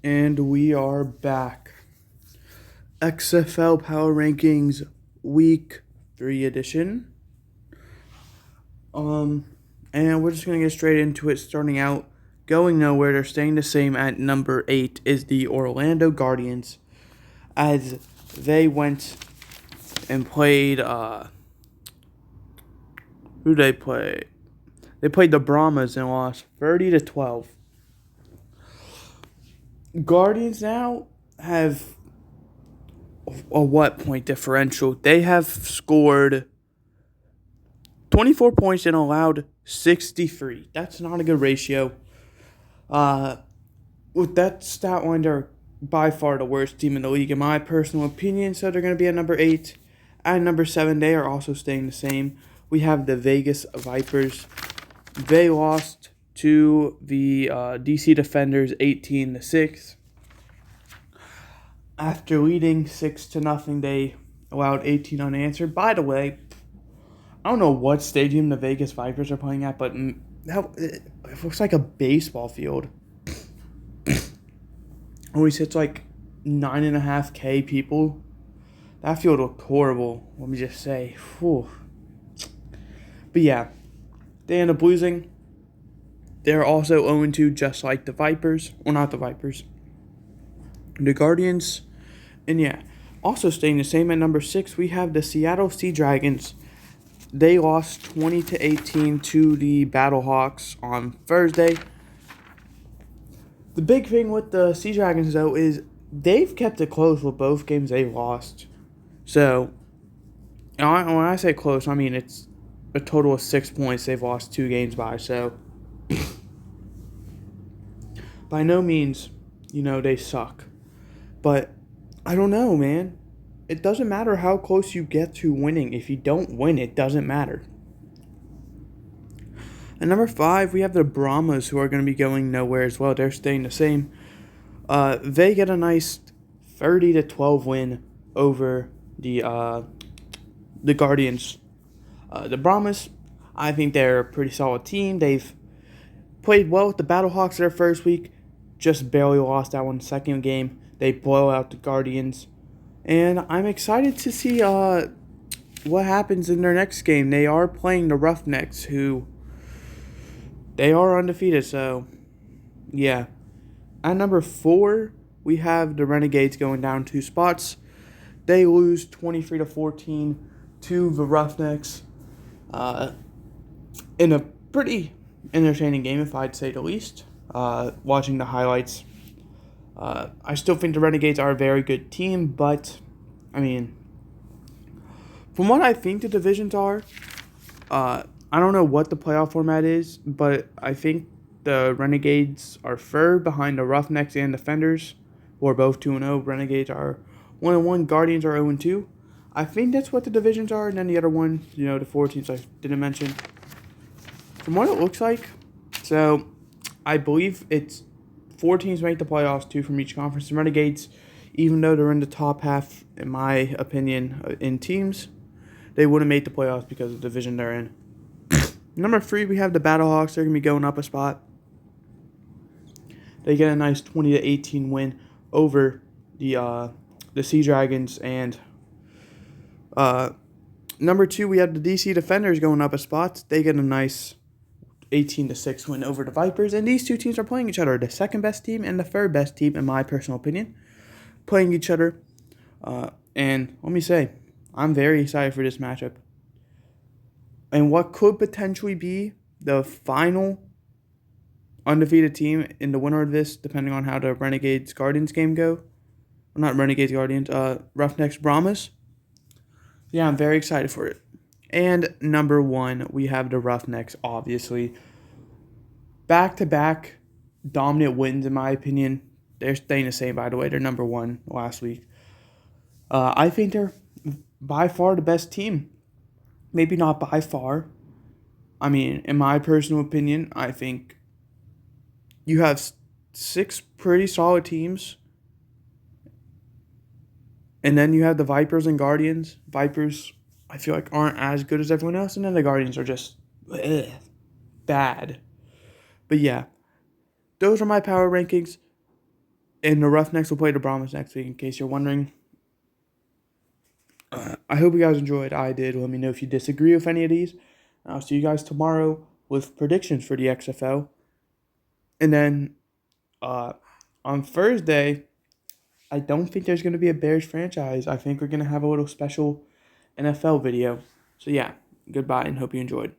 And we are back. XFL Power Rankings Week 3 edition. And we're just going to get straight into it, starting out. Going nowhere, they're staying the same at number 8 is the Orlando Guardians, as they went and played, who did they play? They played the Brahmas and lost 30-12. Guardians now have a what point differential? They have scored 24 points and allowed 63. That's not a good ratio. With that stat line, they're by far the worst team in the league, in my personal opinion. So they're going to be at number 8. At number 7, they are also staying the same. We have the Vegas Vipers. They lost to the DC Defenders 18-6. After leading 6-0, they allowed 18 unanswered. By the way, I don't know what stadium the Vegas Vipers are playing at, but it looks like a baseball field. Only sits like 9.5K people. That field looked horrible, let me just say. Whew. But yeah, they end up losing. They're also 0-2, just like the Vipers. Well, not the Vipers. The Guardians. And yeah, also staying the same at number 6, we have the Seattle Sea Dragons. They lost 20-18 to the Battlehawks on Thursday. The big thing with the Sea Dragons, though, is they've kept it close with both games they've lost. So, when I say close, I mean it's a total of 6 points they've lost 2 games by. So, by no means, they suck. But, I don't know, man. It doesn't matter how close you get to winning. If you don't win, it doesn't matter. At number 5, we have the Brahmas, who are going to be going nowhere as well. They're staying the same. They get a nice 30-12 win over the Guardians. The Brahmas, I think they're a pretty solid team. They've played well with the Battlehawks their first week. Just barely lost that one second game. They blow out the Guardians. And I'm excited to see what happens in their next game. They are playing the Roughnecks, who they are undefeated. So, yeah. At number 4, we have the Renegades going down 2 spots. They lose 23-14 to the Roughnecks in a pretty entertaining game, if I'd say the least. Watching the highlights, I still think the Renegades are a very good team, but, I mean, from what I think the divisions are, I don't know what the playoff format is, but I think the Renegades are third behind the Roughnecks and Defenders, who are both 2-0. Renegades are 1-1. Guardians are 0-2. I think that's what the divisions are, and then the other one, the 4 teams I didn't mention. From what it looks like, so I believe it's 4 teams make the playoffs, 2 from each conference. The Renegades, even though they're in the top half, in my opinion, in teams, they wouldn't make the playoffs because of the division they're in. Number 3, we have the Battlehawks. They're going to be going up a spot. They get a nice 20-18 win over the Sea Dragons. And number 2, we have the DC Defenders going up a spot. They get a nice 18-6 win over the Vipers. And these 2 teams are playing each other. The second best team and the third best team, in my personal opinion, playing each other. And let me say, I'm very excited for this matchup. And what could potentially be the final undefeated team in the winner of this, depending on how the Renegades-Guardians game go. Well, not Renegades-Guardians, Roughnecks Brahmas. Yeah, I'm very excited for it. And number 1, we have the Roughnecks, obviously. Back-to-back dominant wins, in my opinion. They're staying the same, by the way. They're number 1 last week. I think they're by far the best team. Maybe not by far. I mean, in my personal opinion, I think you have 6 pretty solid teams. And then you have the Vipers and Guardians. Vipers, I feel like, aren't as good as everyone else. And then the Guardians are just bad. But yeah, those are my power rankings. And the Roughnecks will play the Brahmas next week, in case you're wondering. I hope you guys enjoyed. I did. Let me know if you disagree with any of these. I'll see you guys tomorrow with predictions for the XFL. And then on Thursday, I don't think there's going to be a Bears franchise. I think we're going to have a little special NFL video. So yeah, goodbye and hope you enjoyed.